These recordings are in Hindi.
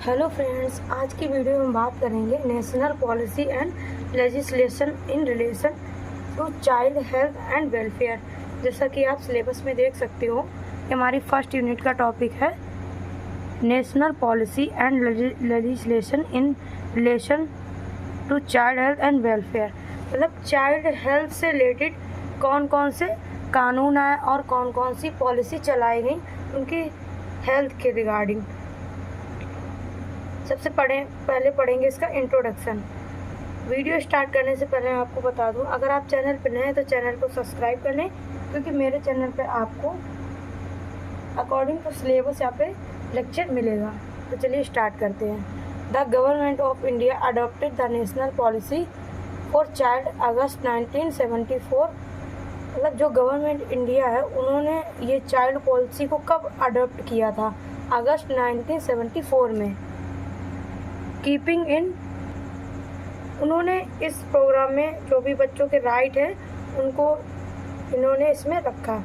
हेलो फ्रेंड्स, आज की वीडियो में हम बात करेंगे national policy and legislation in relation to child health and welfare. जैसा कि आप सिलेबस में देख सकते हो, हमारी फर्स्ट यूनिट का टॉपिक है national policy and legislation in relation to child health and welfare. मतलब चाइल्ड हेल्थ से रिलेटेड कौन कौन से कानून आए और कौन कौन सी पॉलिसी चलाई गई उनकी हेल्थ के रिगार्डिंग। सबसे पहले पढ़ेंगे इसका इंट्रोडक्शन। वीडियो स्टार्ट करने से पहले मैं आपको बता दूं, अगर आप चैनल पर नए हैं तो चैनल को सब्सक्राइब कर लें, क्योंकि मेरे चैनल पे आपको अकॉर्डिंग टू सिलेबस यहाँ पे लेक्चर मिलेगा। तो चलिए स्टार्ट करते हैं। The government of India adopted the national policy for child August 1974। मतलब जो गवर्नमेंट इंडिया है उन्होंने ये चाइल्ड पॉलिसी को कब अडॉप्ट किया था? अगस्त 1974 में। कीपिंग इन, उन्होंने इस प्रोग्राम में जो भी बच्चों के राइट है उनको इन्होंने इसमें रखा।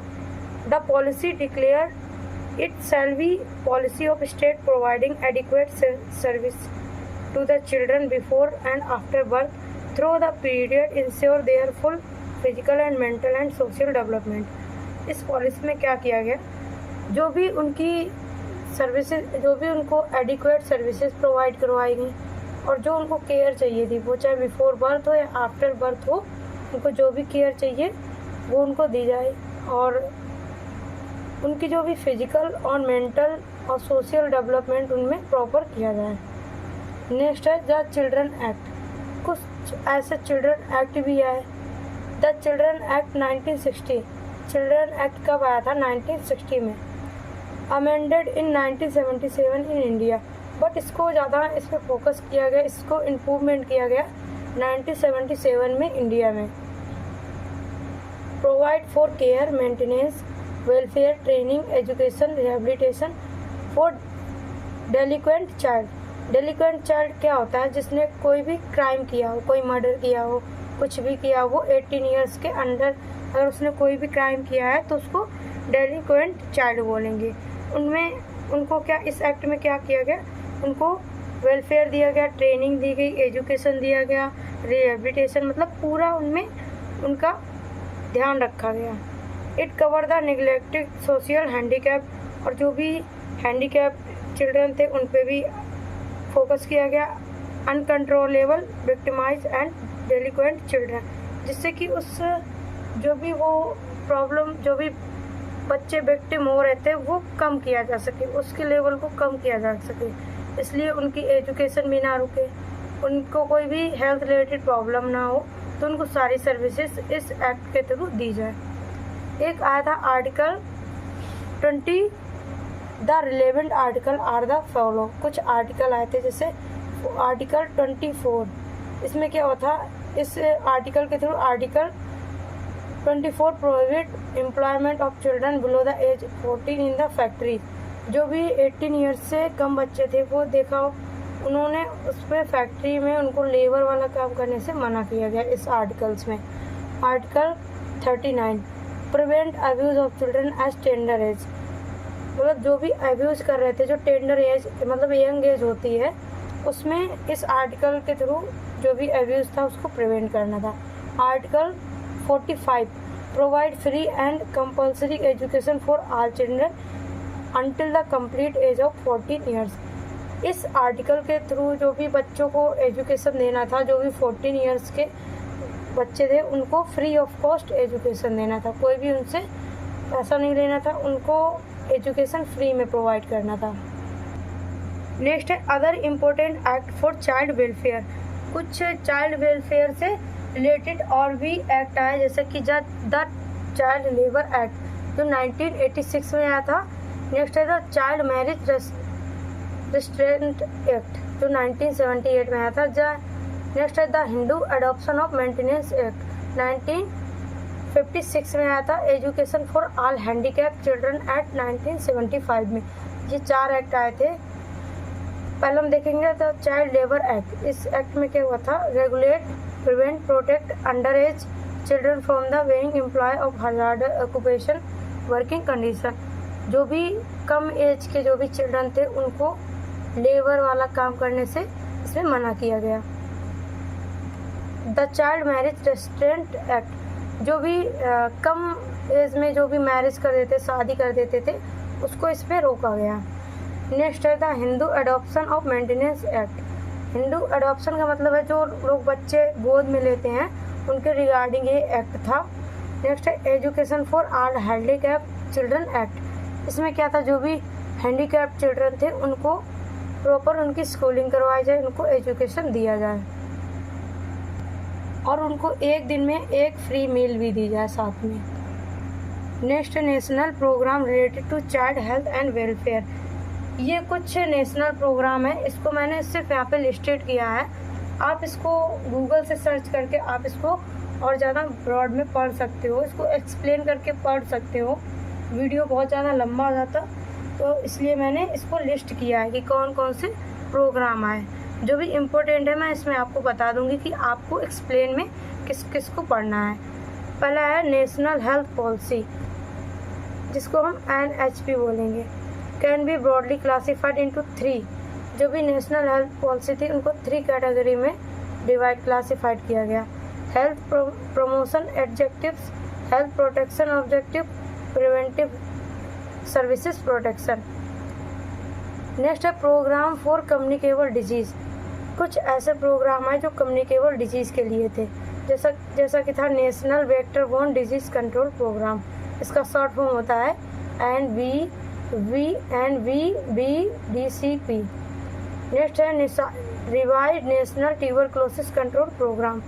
The policy declare it shall be policy of state providing adequate service to the children before and after birth through the period ensure their full physical and mental and social development. इस पॉलिसी में क्या किया गया, जो भी उनकी सर्विसेज, जो भी उनको एडिक्वेट सर्विसेज प्रोवाइड करवाई गई और जो उनको केयर चाहिए थी, वो चाहे बिफोर बर्थ हो या आफ्टर बर्थ हो, उनको जो भी केयर चाहिए वो उनको दी जाए और उनकी जो भी फिजिकल और मेंटल और सोशल डेवलपमेंट उनमें प्रॉपर किया जाए। नेक्स्ट है द चिल्ड्रन एक्ट। कुछ ऐसे चिल्ड्रन एक्ट भी आए। The children act 1960। Children act कब आया था? 1960 में। Amended in 1977 in India, but इसको ज़्यादा इस पर फोकस किया गया, इसको इम्प्रूवमेंट किया गया 1977 में इंडिया में। Provide for care, maintenance, welfare, training, education, rehabilitation for delinquent child. Delinquent child क्या होता है? जिसने कोई भी क्राइम किया हो, कोई मर्डर किया हो, कुछ भी किया हो, वो 18 ईयर्स के अंडर अगर उसने कोई भी क्राइम किया है तो उसको डेलिक्वेंट चाइल्ड बोलेंगे। उनमें उनको क्या, इस एक्ट में क्या किया गया, उनको वेलफेयर दिया गया, ट्रेनिंग दी गई, एजुकेशन दिया गया, रिहेबिलिटेशन, मतलब पूरा उनमें उनका ध्यान रखा गया। It cover the neglected social handicap, और जो भी हैंडीकैप चिल्ड्रन थे उन पे भी फोकस किया गया। Uncontrollable victimise and delinquent children, जिससे कि उस जो भी वो प्रॉब्लम, जो भी बच्चे विक्टिम हो रहे थे वो कम किया जा सके, उसके लेवल को कम किया जा सके, इसलिए उनकी एजुकेशन भी ना रुके, उनको कोई भी हेल्थ रिलेटेड प्रॉब्लम ना हो, तो उनको सारी सर्विसेज इस एक्ट के थ्रू दी जाए। एक आया था article 20। The relevant article are the follow. कुछ आर्टिकल आए थे, जैसे आर्टिकल 24। इसमें क्या होता, इस आर्टिकल के through article 24 prohibit employment of children below the age 14 in the factory. जो भी 18 ईयर्स से कम बच्चे थे वो देखा हो, उन्होंने उस पर फैक्ट्री में उनको लेबर वाला काम करने से मना किया गया इस आर्टिकल्स में। Article 39 prevent abuse of children age tender age. मतलब जो भी अब्यूज़ कर रहे थे, जो टेंडर एज मतलब यंग एज होती है, उसमें इस आर्टिकल के थ्रू जो भी अब्यूज़ था उसको प्रिवेंट करना था। Article 45 provide free and compulsory education for all children until the complete age of 14 years. इस आर्टिकल के थ्रू जो भी बच्चों को एजुकेशन देना था, जो भी 14 ईयर्स के बच्चे थे उनको फ्री ऑफ कॉस्ट एजुकेशन देना था, कोई भी उनसे पैसा नहीं लेना था, उनको एजुकेशन फ्री में प्रोवाइड करना था। नेक्स्ट है other important act for child welfare. कुछ चाइल्ड वेलफेयर से रिलेटेड और भी एक्ट आए, जैसे कि द चाइल्ड लेबर एक्ट जो 1986 में आया था। नेक्स्ट है the child marriage restraint act जो 1978 में आया था। नेक्स्ट है the Hindu adoption of maintenance act 1956 में आया था। Education for all handicap children act 1975 में। ये 4 एक्ट आए थे। पहले हम देखेंगे द चाइल्ड लेबर एक्ट। इस एक्ट में क्या हुआ था, regulate, prevent, protect under age children from the being employ of hazardous occupation working condition. जो भी कम एज के जो भी चिल्ड्रन थे उनको लेबर वाला काम करने से इसमें मना किया गया। The child marriage restaurant act, जो भी कम एज में जो भी मैरिज कर देते, शादी कर देते थे, उसको इस पर रोका गया। नेक्स्ट है the Hindu adoption of maintenance act. Hindu adoption का मतलब है जो लोग बच्चे गोद में लेते हैं उनके रिगार्डिंग ये एक्ट था। नेक्स्ट है education for all handicap children act. इसमें क्या था, जो भी हैंडीकैप चिल्ड्रन थे उनको प्रॉपर उनकी स्कूलिंग करवाई जाए, उनको एजुकेशन दिया जाए और उनको एक दिन में एक फ्री मील भी दी जाए साथ में। Next national programme related to child health and welfare. ये कुछ नेशनल प्रोग्राम है, इसको मैंने सिर्फ यहाँ पे लिस्टेड किया है। आप इसको गूगल से सर्च करके आप इसको और ज़्यादा ब्रॉड में पढ़ सकते हो, इसको एक्सप्लेन करके पढ़ सकते हो। वीडियो बहुत ज़्यादा लंबा हो जाता, तो इसलिए मैंने इसको लिस्ट किया है कि कौन कौन से प्रोग्राम आए। जो भी इम्पोर्टेंट है मैं इसमें आपको बता दूंगी कि आपको एक्सप्लेन में किस किस को पढ़ना है। पहला है नेशनल हेल्थ पॉलिसी, जिसको हम NHP बोलेंगे। Can be broadly classified into 3। जो भी नेशनल हेल्थ पॉलिसी थी उनको 3 कैटेगरी में क्लासीफाइड किया गया। Health promotion objectives, health protection objective, preventive services protection. Next है प्रोग्राम फॉर कम्युनिकेबल डिजीज़। कुछ ऐसे प्रोग्राम है जो कम्युनिकेबल डिजीज़ के लिए थे, जैसा कि था national vector borne disease control programme. इसका शॉर्ट फॉर्म होता है NVBDCP। नेक्स्ट है revise national tuberculosis control programme,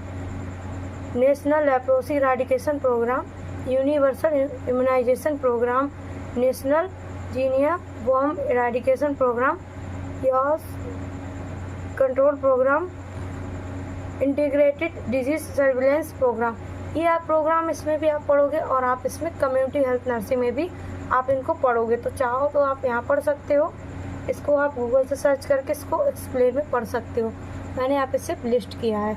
national leprosy eradication programme, universal immunization programme, national guinea worm eradication programme, yaws control programme, integrated disease surveillance programme. ये आप प्रोग्राम इसमें भी आप पढ़ोगे और आप इसमें कम्युनिटी हेल्थ नर्सिंग में भी आप इनको पढ़ोगे। तो चाहो तो आप यहाँ पढ़ सकते हो, इसको आप गूगल से सर्च करके इसको एक्सप्लेन में पढ़ सकते हो। मैंने यहाँ पे सिर्फ लिस्ट किया है।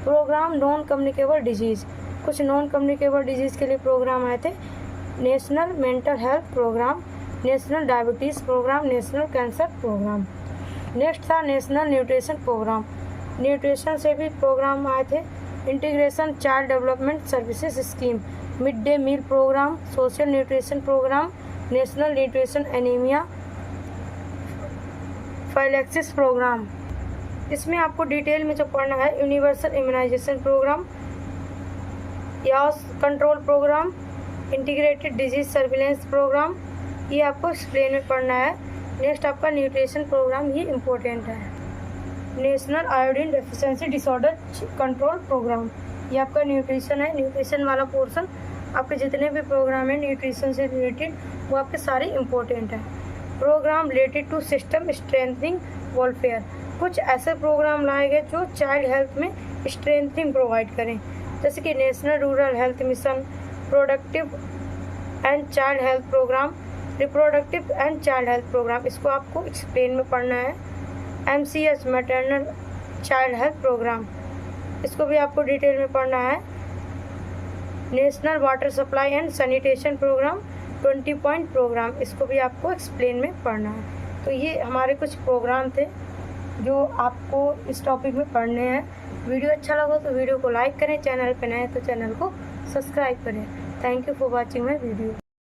प्रोग्राम नॉन कम्युनिकेबल डिजीज़, कुछ नॉन कम्युनिकेबल डिजीज़ के लिए प्रोग्राम आए थे। National mental health programme, national diabetes programme, national cancer programme. Next था नेशनल न्यूट्रिशन प्रोग्राम, न्यूट्रिशन से भी प्रोग्राम आए थे। Integration child development services scheme, mid day meal programme, social nutrition programme, national nutrition anaemia prophylaxis programme. इसमें आपको डिटेल में जो पढ़ना है, universal immunization programme, yaws control programme, integrated disease surveillance programme, ये आपको एक्सप्लेन में पढ़ना है। नेक्स्ट आपका न्यूट्रिशन प्रोग्राम, ये इम्पोर्टेंट है। National iodine deficiency disorder control programme, ये आपका न्यूट्रिशन है। न्यूट्रिशन वाला पोर्शन आपके जितने भी प्रोग्राम हैं न्यूट्रिशन से रिलेटेड वो आपके सारे इम्पोर्टेंट हैं। Programme related to system strengthening welfare, कुछ ऐसे प्रोग्राम लाए गए जो चाइल्ड हेल्थ में स्ट्रेंथनिंग प्रोवाइड करें, जैसे कि national rural health mission, productive and child health programme, reproductive and child health programme, इसको आपको एक्सप्लेन में पढ़ना है। MCH maternal child health programme, इसको भी आपको डिटेल में पढ़ना है। National water supply and sanitation programme, 20 point programme, इसको भी आपको एक्सप्लेन में पढ़ना है। तो ये हमारे कुछ प्रोग्राम थे जो आपको इस टॉपिक में पढ़ने हैं। वीडियो अच्छा लगा तो वीडियो को लाइक करें, चैनल पर नए तो चैनल को सब्सक्राइब करें। Thank you for watching my video.